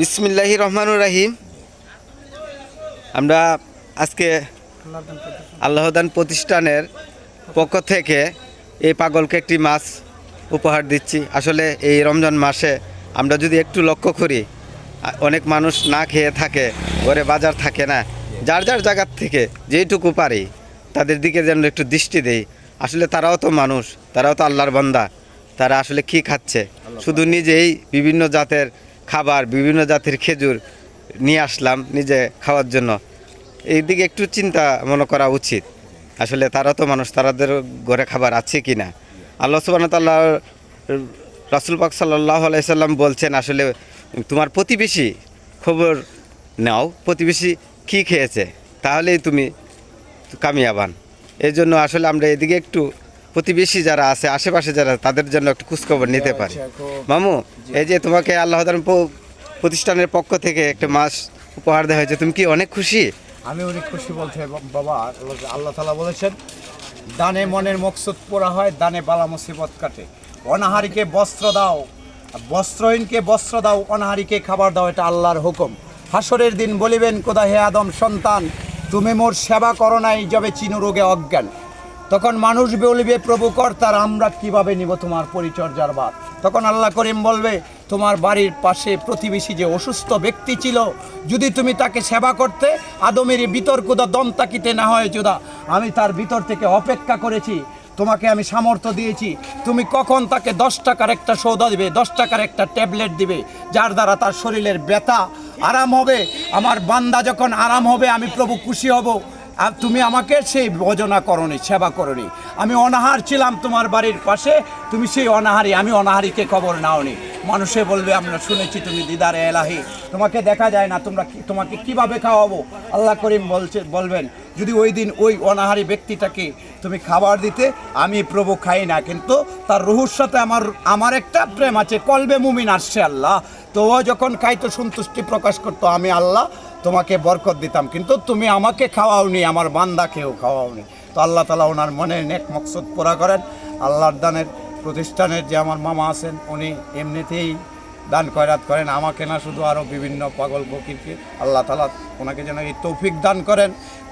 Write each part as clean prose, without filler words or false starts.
বিসমিল্লাহির রহমানুর রাহিম। আমরা আজকে আল্লাহদান প্রতিষ্ঠানের পক্ষ থেকে এই পাগলকে একটি মাছ উপহার দিচ্ছি। আসলে এই রমজান মাসে আমরা যদি একটু লক্ষ্য করি, অনেক মানুষ না খেয়ে থাকে, ঘরে বাজার থাকে না, যার যার জায়গার থেকে যেইটুকু পারি তাদের দিকে যেন একটু দৃষ্টি দেই। আসলে তারাও তো মানুষ, তারাও তো আল্লাহর বান্দা। তারা আসলে কি খাচ্ছে? শুধু নিজেই বিভিন্ন জাতের খাবার, বিভিন্ন জাতের খেজুর নিয়ে আসলাম নিজে খাওয়ার জন্য। এই দিকে একটু চিন্তা মনে করা উচিত। আসলে তারা তো মানুষ, তাদের ঘরে খাবার আছে কি না। আল্লাহ সুবহানাহু ওয়া তাআলা, রাসূল পাক সাল্লাল্লাহু আলাইহি সাল্লাম বলছেন, আসলে তোমার প্রতিবেশী খবর নাও, প্রতিবেশী কি খেয়েছে, তাহলেই তুমি কামিয়াবান। এই জন্য আসলে আমরা এদিকে একটু প্রতিবেশী যারা আছে, আশেপাশে যারা, তাদের জন্য একটু খোঁজখবর নিতে পারি। মামু, এই যে তোমাকে আল্লাহদান প্রতিষ্ঠানের পক্ষ থেকে একটা মাছ উপহার দেওয়া হয়েছে, তুমি কি অনেক খুশি? আমি অনেক খুশি বলতে বাবা, আল্লাহ তাআলা বলেছেন দানে মনের মকসুদ পুরা হয়, দানে বালা মুসিবত কাটে। অনাহারীকে বস্ত্র দাও, বস্ত্রহীনকে বস্ত্র দাও, অনাহারীকে খাবার দাও, এটা আল্লাহর হুকুম। হাসরের দিন বলিবেন খোদা, হে আদম সন্তান, তুমি মোর সেবা করো নাই, যাবে চিনু রোগে অজ্ঞান। তখন মানুষ বলবে, প্রভু কর্তার, আমরা কিভাবে নিব তোমার পরিচর্যার ভার? তখন আল্লাহ করিম বলবে, তোমার বাড়ির পাশে প্রতিবেশী যে অসুস্থ ব্যক্তি ছিল, যদি তুমি তাকে সেবা করতে, আদমের ভিতর কোদা দম তাকিতে না হয় জুদা, আমি তার ভিতর থেকে অপেক্ষা করেছি, তোমাকে আমি সামর্থ্য দিয়েছি, তুমি কখন তাকে 10 টাকার একটা সৌদা দিবে, 10 টাকার একটা ট্যাবলেট দিবে, যার দ্বারা তার শরীরের ব্যথা আরাম হবে। আমার বান্দা যখন আরাম হবে, আমি প্রভু খুশি হব। আর তুমি আমাকে সেই ভোজনা করনি, সেবা করনি। আমি অনাহার ছিলাম তোমার বাড়ির পাশে, তুমি সেই অনাহারী, আমি অনাহারীকে খবর নাওনি। মানুষে বলবে, আমরা শুনেছি তুমি দিদারে এলাহি, তোমাকে দেখা যায় না, তোমাকে কিভাবে খাওয়াবো? আল্লাহ করিম বলবেন, যদি ওই দিন ওই অনাহারী ব্যক্তিটাকে তুমি খাবার দিতে, আমি প্রভু খাই না, কিন্তু তার রুহুর সাথে আমার একটা প্রেম আছে, কলবে মুমিন আসছে আল্লাহ, তো ও যখন খাইতো সন্তুষ্টি প্রকাশ করতো, আমি আল্লাহ তোমাকে বরকত দিতাম, কিন্তু তুমি আমাকে খাওয়াওনি, আমার বান্দাকেও খাওয়াওনি। তো আল্লাহ তাআলা ওনার মনের নেক মকসুদ পুরা করেন। আল্লাহর দানের প্রতিষ্ঠানের যে আমার মামা আছেন, উনি এমনিতেই দান খয়রাত করেন, আমাকে না, শুধু আরও বিভিন্ন পাগল ফকিরকে। আল্লাহ তাআলা ওনাকে যেন এই তৌফিক দান করেন,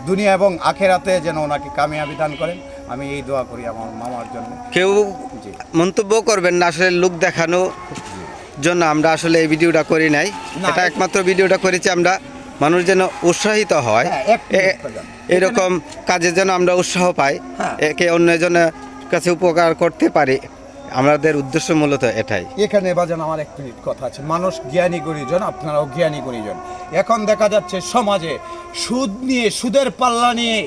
দুনিয়া এবং আখেরাতে যেন ওনাকে কামিয়াবি দান করেন। আমি এই দোয়া করি আমার মামার জন্য। কেউ মন্তব্য করবেন না, আসলে লোক দেখানো জন্য আমরা আসলে এই ভিডিওটা করি নাই। এটা একমাত্র ভিডিওটা করেছি আমরা মানুষ যেন উৎসাহিত হয়, এরকম কাজে যেন আমরা উৎসাহ পাই, একে অন্যজনের কাছে উপকার করতে পারি। আমাদের উদ্দেশ্য মূলত এটাই। এখানে বাজান আমার এক মিনিট কথা আছে, মানুষ জ্ঞানী গুণীজন, আপনারাও জ্ঞানী গুণীজন। এখন দেখা যাচ্ছে সমাজে সুদ নিয়ে, সুদের পাল্লা নিয়ে,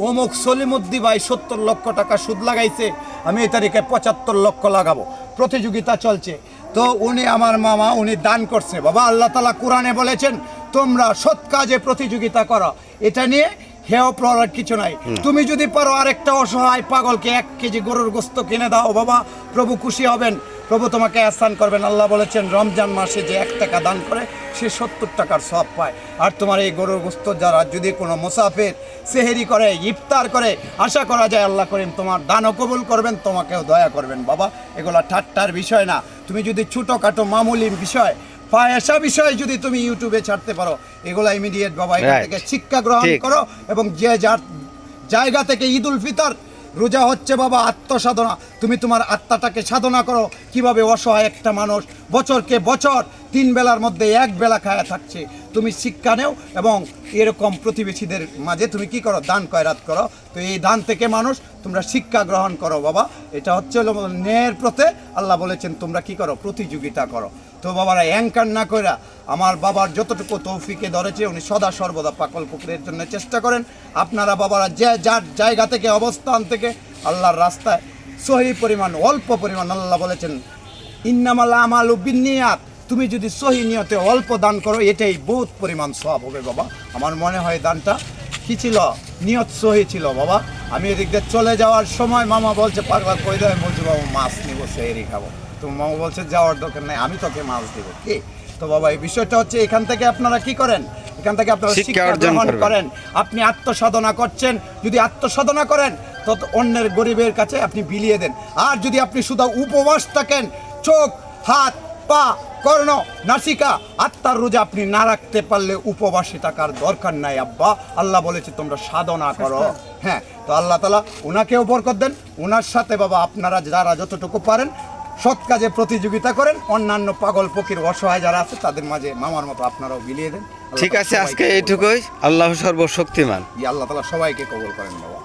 অমুক সলিমুদ্দি ভাই 70 লক্ষ টাকা সুদ লাগাইছে, আমি এই তারিখে 75 লক্ষ লাগাবো, প্রতিযোগিতা চলছে। তো উনি আমার মামা, উনি দান করছে। বাবা, আল্লাহ তাআলা কোরআনে বলেছেন, তোমরা সৎ কাজে প্রতিযোগিতা করো, এটা নিয়ে হেয় প্রহার কিছু নাই। তুমি যদি পারো আরেকটা অসহায় পাগলকে 1 কেজি গরুর গোস্ত কিনে দাও, বাবা প্রভু খুশি হবেন, প্রভু তোমাকে আহসান করবেন। আল্লাহ বলেছেন, রমজান মাসে যে 1 টাকা দান করে সে 70 টাকার সওয়াব পায়। আর তোমার এই গরুর গোস্ত যারা যদি কোনো মুসাফির সেহেরি করে, ইফতার করে, আশা করা যায় আল্লাহ করিম তোমার দানও কবুল করবেন, তোমাকেও দয়া করবেন। বাবা, এগুলো ঠাট্টার বিষয় না। তুমি যদি ছোটোখাটো মামুলি বিষয়, পয়সা বিষয় যদি তুমি ইউটিউবে ছাড়তে পারো, এগুলো ইমিডিয়েট বাবা এখান থেকে শিক্ষা গ্রহণ করো। এবং যে যার জায়গা থেকে ঈদুল ফিতর রোজা হচ্ছে বাবা আত্মসাধনা, তুমি তোমার আত্মাটাকে সাধনা করো। কিভাবে অসহায় একটা মানুষ বছরকে বছর 3 বেলার মধ্যে 1 বেলা খায়া থাকছে, তুমি শিক্ষা নেও এবং এরকম প্রতিবেশীদের মাঝে তুমি কি করো, দান খয়রাত করো। তো এই দান থেকে মানুষ তোমরা শিক্ষা গ্রহণ করো বাবা। এটা হচ্ছে ন্যায়ের পথে আল্লাহ বলেছেন তোমরা কি করো, প্রতিযোগিতা করো। তো বাবারা অ্যাঙ্কার না কইরা, আমার বাবার যতটুকু তৌফিকে ধরেছে, উনি সদা সর্বদা পাকল পুকুরের জন্য চেষ্টা করেন। আপনারা বাবারা যে যার জায়গা থেকে, অবস্থান থেকে আল্লাহর রাস্তায় সহি পরিমাণ, অল্প পরিমাণ, আল্লাহ বলেছেন ইন্নামাল আমালু বিন্নিয়াত, তুমি যদি সহি নিয়তে অল্প দান করো, এটাই বহুত পরিমাণ সওয়াব হবে বাবা। আমার মনে হয় দানটা কি ছিল, নিয়ত সহি ছিল বাবা। আমি এদিক দিয়ে চলে যাওয়ার সময় মামা বলছে, পাগলা কই দেয়, বলছে বাবা মাছ নিবো, সেহেরি খাবো। তো মামা বলছে যাওয়ার দরকার নেই, আমি তোকে মাছ দেবো কি। তো বাবা এই বিষয়টা হচ্ছে, এখান থেকে আপনারা কি করেন, এখান থেকে আপনারা শিক্ষা গ্রহণ করেন। আপনি আত্মসাধনা করছেন, যদি আত্মসাধনা করেন তো অন্যের গরিবের কাছে আপনি বিলিয়ে দেন। আর যদি আপনি শুধু উপবাস থাকেন, চোখ, হাত, পা কর্ণ নাসিকা আত্মার রোজা আপনি না রাখতে পারলে উপবাসী থাকার দরকার নাই আব্বা। আল্লাহ বলেছে তোমরা সাধনা করো। হ্যাঁ, তো আল্লাহ তাআলা ওনাকেও বরকত দেন। ওনার সাথে বাবা আপনারা যারা যতটুকু পারেন সৎ কাজে প্রতিযোগিতা করেন, অন্যান্য পাগল ফকির অসহায় যারা আছে তাদের মাঝে মামার মতো আপনারাও বিলিয়ে দেন। আল্লাহ ঠিক তাআলা আছে, সবাইকে আজকে কবুল এইটুকুই। আল্লাহ সর্বশক্তিমান। করেন। আল্লাহ তাআলা সবাইকে কবুল করেন বাবা।